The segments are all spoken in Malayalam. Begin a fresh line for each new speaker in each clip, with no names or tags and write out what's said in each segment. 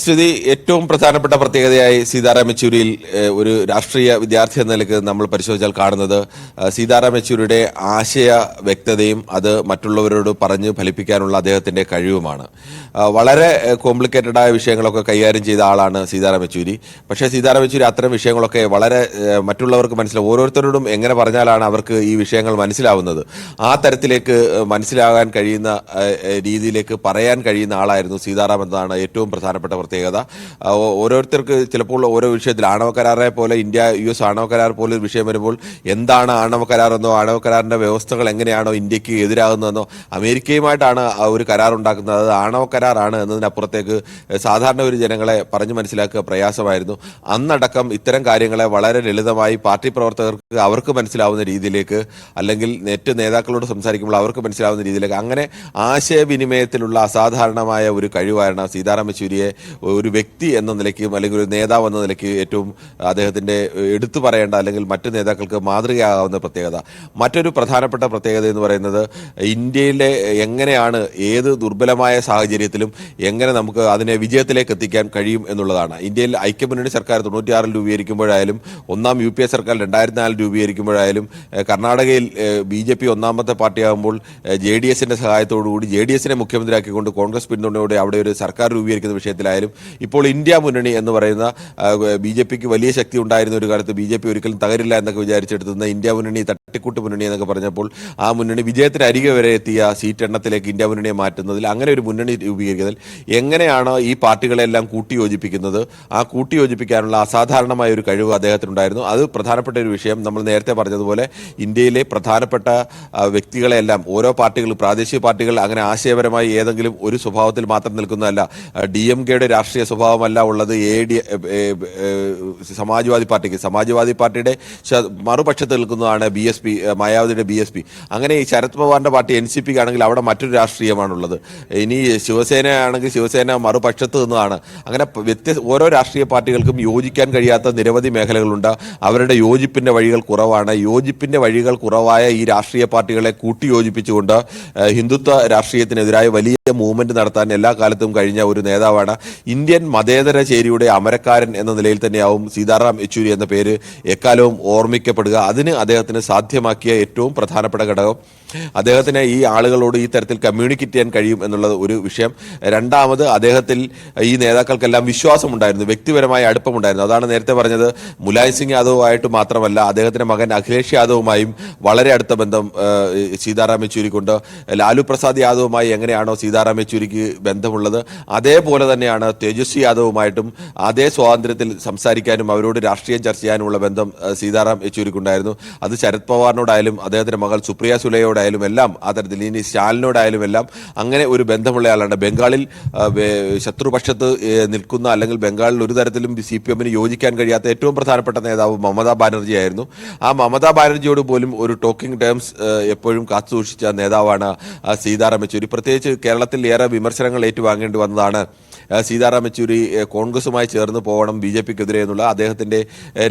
സ്ഥിതി ഏറ്റവും പ്രധാനപ്പെട്ട പ്രത്യേകതയായി സീതാറാം യെച്ചൂരിയിൽ ഒരു രാഷ്ട്രീയ വിദ്യാർത്ഥി എന്ന നിലയ്ക്ക് നമ്മൾ പരിശോധിച്ചാൽ കാണുന്നത് സീതാറാം യെച്ചൂരിയുടെ ആശയ വ്യക്തതയും അത് മറ്റുള്ളവരോട് പറഞ്ഞ് ഫലിപ്പിക്കാനുള്ള അദ്ദേഹത്തിന്റെ കഴിവുമാണ്. വളരെ കോംപ്ലിക്കേറ്റഡ് ആയ വിഷയങ്ങളൊക്കെ കൈകാര്യം ചെയ്ത ആളാണ് സീതാറാം യെച്ചൂരി. പക്ഷേ സീതാറാം യെച്ചൂരി അത്തരം വിഷയങ്ങളൊക്കെ വളരെ മറ്റുള്ളവർക്ക് മനസ്സിലാവും. ഓരോരുത്തരോടും എങ്ങനെ പറഞ്ഞാലാണ് അവർക്ക് ഈ വിഷയങ്ങൾ മനസ്സിലാവുന്നത്, ആ തരത്തിലേക്ക് മനസ്സിലാകാൻ കഴിയുന്ന രീതിയിലേക്ക് പറയാൻ കഴിയുന്ന ആളായിരുന്നു സീതാറാം എന്നതാണ് ഏറ്റവും പ്രധാനപ്പെട്ട പ്രത്യേകത. ഓരോരുത്തർക്ക് ചിലപ്പോൾ ഓരോ വിഷയത്തിൽ ആണവ കരാറെ പോലെ ഇന്ത്യ US ആണവ കരാർ പോലെ ഒരു വിഷയം വരുമ്പോൾ എന്താണ് ആണവ കരാറെന്നോ ആണവ കരാറിന്റെ വ്യവസ്ഥകൾ എങ്ങനെയാണോ ഇന്ത്യക്ക് എതിരാകുന്നതെന്നോ, അമേരിക്കയുമായിട്ടാണ് ഒരു കരാർ ഉണ്ടാക്കുന്നത്, അത് ആണവ കരാറാണ് എന്നതിനപ്പുറത്തേക്ക് സാധാരണ ഒരു ജനങ്ങളെ പറഞ്ഞു മനസ്സിലാക്കുക പ്രയാസമായിരുന്നു. അന്നടക്കം ഇത്തരം കാര്യങ്ങളെ വളരെ ലളിതമായി പാർട്ടി പ്രവർത്തകർക്ക് അവർക്ക് മനസ്സിലാവുന്ന രീതിയിലേക്ക്, അല്ലെങ്കിൽ നെറ്റ് നേതാക്കളോട് സംസാരിക്കുമ്പോൾ അവർക്ക് മനസ്സിലാവുന്ന രീതിയിലേക്ക്, അങ്ങനെ ആശയവിനിമയത്തിലുള്ള അസാധാരണമായ ഒരു കഴിവാണ് സീതാറാം യെച്ചൂരിയെ ഒരു വ്യക്തി എന്ന നിലയ്ക്കും അല്ലെങ്കിൽ ഒരു നേതാവ് എന്ന നിലയ്ക്ക് ഏറ്റവും അദ്ദേഹത്തിന്റെ എടുത്തു പറയേണ്ട അല്ലെങ്കിൽ മറ്റു നേതാക്കൾക്ക് മാതൃകയാകാവുന്ന പ്രത്യേകത. മറ്റൊരു പ്രധാനപ്പെട്ട പ്രത്യേകത എന്ന് പറയുന്നത് ഇന്ത്യയിലെ എങ്ങനെയാണ് ഏത് ദുർബലമായ സാഹചര്യത്തിലും എങ്ങനെ നമുക്ക് അതിനെ വിജയത്തിലേക്ക് എത്തിക്കാൻ കഴിയും എന്നുള്ളതാണ്. ഇന്ത്യയിൽ ഐക്യമുന്നണി സർക്കാർ 96 രൂപീകരിക്കുമ്പോഴായാലും, ഒന്നാം UPA സർക്കാർ 2004 രൂപീകരിക്കുമ്പോഴായാലും, കർണാടകയിൽ BJP ഒന്നാമത്തെ പാർട്ടിയാകുമ്പോൾ JDSന്റെ സഹായത്തോടുകൂടി JDSനെ മുഖ്യമന്ത്രിയാക്കിക്കൊണ്ട് കോൺഗ്രസ് പിന്തുണയോടെ അവിടെ ഒരു സർക്കാർ രൂപീകരിക്കുന്ന വിഷയത്തിലായാലും, ഇപ്പോൾ ഇന്ത്യ മുന്നണി എന്ന് പറയുന്ന BJPക്ക് വലിയ ശക്തി ഉണ്ടായിരുന്ന ഒരു കാലത്ത് BJP ഒരിക്കലും തകരില്ല എന്നൊക്കെ വിചാരിച്ചെടുത്തുന്ന ഇന്ത്യ മുന്നണി തട്ടിക്കൂട്ട് മുന്നണി എന്നൊക്കെ പറഞ്ഞപ്പോൾ ആ മുന്നണി വിജയത്തിന് അരികെ വരെ എത്തിയ സീറ്റ് എണ്ണത്തിലേക്ക് ഇന്ത്യ മുന്നണിയെ മാറ്റുന്നതിൽ, അങ്ങനെ ഒരു മുന്നണി രൂപീകരിക്കുന്നതിൽ എങ്ങനെയാണ് ഈ പാർട്ടികളെല്ലാം കൂട്ടിയോജിപ്പിക്കുന്നത്, ആ കൂട്ടിയോജിപ്പിക്കാനുള്ള അസാധാരണമായ ഒരു കഴിവ് അദ്ദേഹത്തിനുണ്ടായിരുന്നു. അത് പ്രധാനപ്പെട്ട ഒരു വിഷയം. നമ്മൾ നേരത്തെ പറഞ്ഞതുപോലെ ഇന്ത്യയിലെ പ്രധാനപ്പെട്ട വ്യക്തികളെല്ലാം, ഓരോ പാർട്ടികളും, പ്രാദേശിക പാർട്ടികൾ അങ്ങനെ ആശയപരമായി ഏതെങ്കിലും ഒരു സ്വഭാവത്തിൽ മാത്രം നിൽക്കുന്നതല്ല. DMKയുടെ രാഷ്ട്രീയ സ്വഭാവമല്ല ഉള്ളത് സമാജ്വാദി പാർട്ടിയുടെ മറുപക്ഷത്ത് നിൽക്കുന്നതാണ് BSP, മായാവതിയുടെ BSP. അങ്ങനെ ഈ ശരത് പവാറിന്റെ പാർട്ടി NCP ആണെങ്കിൽ അവിടെ മറ്റൊരു രാഷ്ട്രീയമാണുള്ളത്. ഇനി ശിവസേന ആണെങ്കിൽ ശിവസേന മറുപക്ഷത്ത് നിന്നതാണ്. അങ്ങനെ ഓരോ രാഷ്ട്രീയ പാർട്ടികൾക്കും യോജിക്കാൻ കഴിയാത്ത നിരവധി മേഖലകളുണ്ട്. അവരുടെ യോജിപ്പിന്റെ വഴികൾ കുറവാണ്. യോജിപ്പിന്റെ വഴികൾ കുറവായ ഈ രാഷ്ട്രീയ പാർട്ടികളെ കൂട്ടിയോജിപ്പിച്ചുകൊണ്ട് ഹിന്ദുത്വ രാഷ്ട്രീയത്തിനെതിരായ വലിയ മൂവ്മെന്റ് നടത്താൻ എല്ലാ കാലത്തും കഴിഞ്ഞ ഒരു നേതാവാണ്. ഇന്ത്യൻ മതേതര ചേരിയുടെ അമരക്കാരൻ എന്ന നിലയിൽ തന്നെയാവും സീതാറാം യെച്ചൂരി എന്ന പേര് എക്കാലവും ഓർമ്മിക്കപ്പെടുക. അതിന് അദ്ദേഹത്തിന് സാധ്യമാക്കിയ ഏറ്റവും പ്രധാനപ്പെട്ട ഘടകം അദ്ദേഹത്തിന് ഈ ആളുകളോട് ഈ തരത്തിൽ കമ്മ്യൂണിക്കേറ്റ് ചെയ്യാൻ കഴിയും എന്നുള്ളത് ഒരു വിഷയം. രണ്ടാമത്, അദ്ദേഹത്തിൽ ഈ നേതാക്കൾക്കെല്ലാം വിശ്വാസമുണ്ടായിരുന്നു, വ്യക്തിപരമായ അടുപ്പമുണ്ടായിരുന്നു. അതാണ് നേരത്തെ പറഞ്ഞത്. മുലായം സിംഗ് യാദവുമായിട്ട് മാത്രമല്ല, അദ്ദേഹത്തിന്റെ മകൻ അഖിലേഷ് യാദവുമായും വളരെ അടുത്ത ബന്ധം സീതാറാം യെച്ചൂരിക്കുണ്ട്. ലാലു പ്രസാദ് യാദവുമായി എങ്ങനെയാണോ സീതാറാം യെച്ചൂരിക്ക് ബന്ധമുള്ളത്, അതേപോലെ തന്നെയാണ് തേജസ്വി യാദവുമായിട്ടും അതേ സ്വാതന്ത്ര്യത്തിൽ സംസാരിക്കാനും അവരോട് രാഷ്ട്രീയം ചർച്ച ചെയ്യാനുമുള്ള ബന്ധം സീതാറാം യെച്ചൂരിക്കുണ്ടായിരുന്നു. അത് ശരത് പവാറിനോടായാലും അദ്ദേഹത്തിന്റെ മകൾ സുപ്രിയ സുലെയോടായാലും എല്ലാം ആ തരത്തിൽ, ഇനി സ്റ്റാലിനോടായാലും എല്ലാം അങ്ങനെ ഒരു ബന്ധമുള്ള ആളാണ്. ബംഗാളിൽ ശത്രുപക്ഷത്ത് നിൽക്കുന്ന, അല്ലെങ്കിൽ ബംഗാളിൽ ഒരു തരത്തിലും CPMന് യോജിക്കാൻ കഴിയാത്ത ഏറ്റവും പ്രധാനപ്പെട്ട നേതാവ് മമതാ ബാനർജി ആയിരുന്നു. ആ മമതാ ബാനർജിയോട് പോലും ഒരു ടോക്കിംഗ് ടേംസ് എപ്പോഴും കാത്തുസൂക്ഷിച്ച നേതാവാണ് സീതാറാം യെച്ചൂരി. പ്രത്യേകിച്ച് കേരളത്തിൽ ഏറെ വിമർശനങ്ങൾ ഏറ്റുവാങ്ങേണ്ടി വന്നതാണ് സീതാറാം യെച്ചൂരി കോൺഗ്രസുമായി ചേർന്ന് പോകണം BJPക്കെതിരെ എന്നുള്ള അദ്ദേഹത്തിന്റെ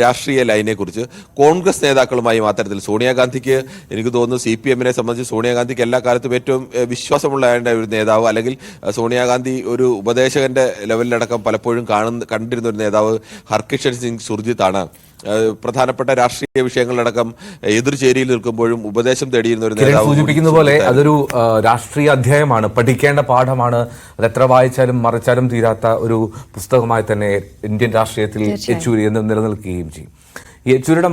രാഷ്ട്രീയ ലൈനെ കുറിച്ച്. കോൺഗ്രസ് നേതാക്കളുമായി അത്തരത്തിൽ സോണിയാഗാന്ധിക്ക്, എനിക്ക് തോന്നുന്നു CPMനെ സംബന്ധിച്ച് സോണിയാഗാന്ധിക്ക് എല്ലാ കാലത്തും ഏറ്റവും വിശ്വാസമുള്ള ഒരു നേതാവ്, അല്ലെങ്കിൽ സോണിയാഗാന്ധി ഒരു ഉപദേശകന്റെ ലെവലിലടക്കം പലപ്പോഴും കണ്ടിരുന്ന ഒരു നേതാവ് ഹർകിഷൻ സിംഗ് സുർജിത്ത് ആണ്. പ്രധാനപ്പെട്ട രാഷ്ട്രീയ വിഷയങ്ങളിലടക്കം എതിർചേരിയിൽ നിൽക്കുമ്പോഴും ഉപദേശം തേടിയിരുന്ന ഒരു നേതാവ്.
സൂചിപ്പിക്കുന്ന പോലെ അതൊരു രാഷ്ട്രീയ അധ്യായമാണ്, പഠിക്കേണ്ട പാഠമാണ്. അത് എത്ര വായിച്ചാലും മറിച്ചാലും തീരാത്ത ഒരു പുസ്തകമായി തന്നെ ഇന്ത്യൻ രാഷ്ട്രീയത്തിൽ യെച്ചൂരി എന്ന് നിലനിൽക്കുകയും ചെയ്യും. യെച്ചൂരിയുടെ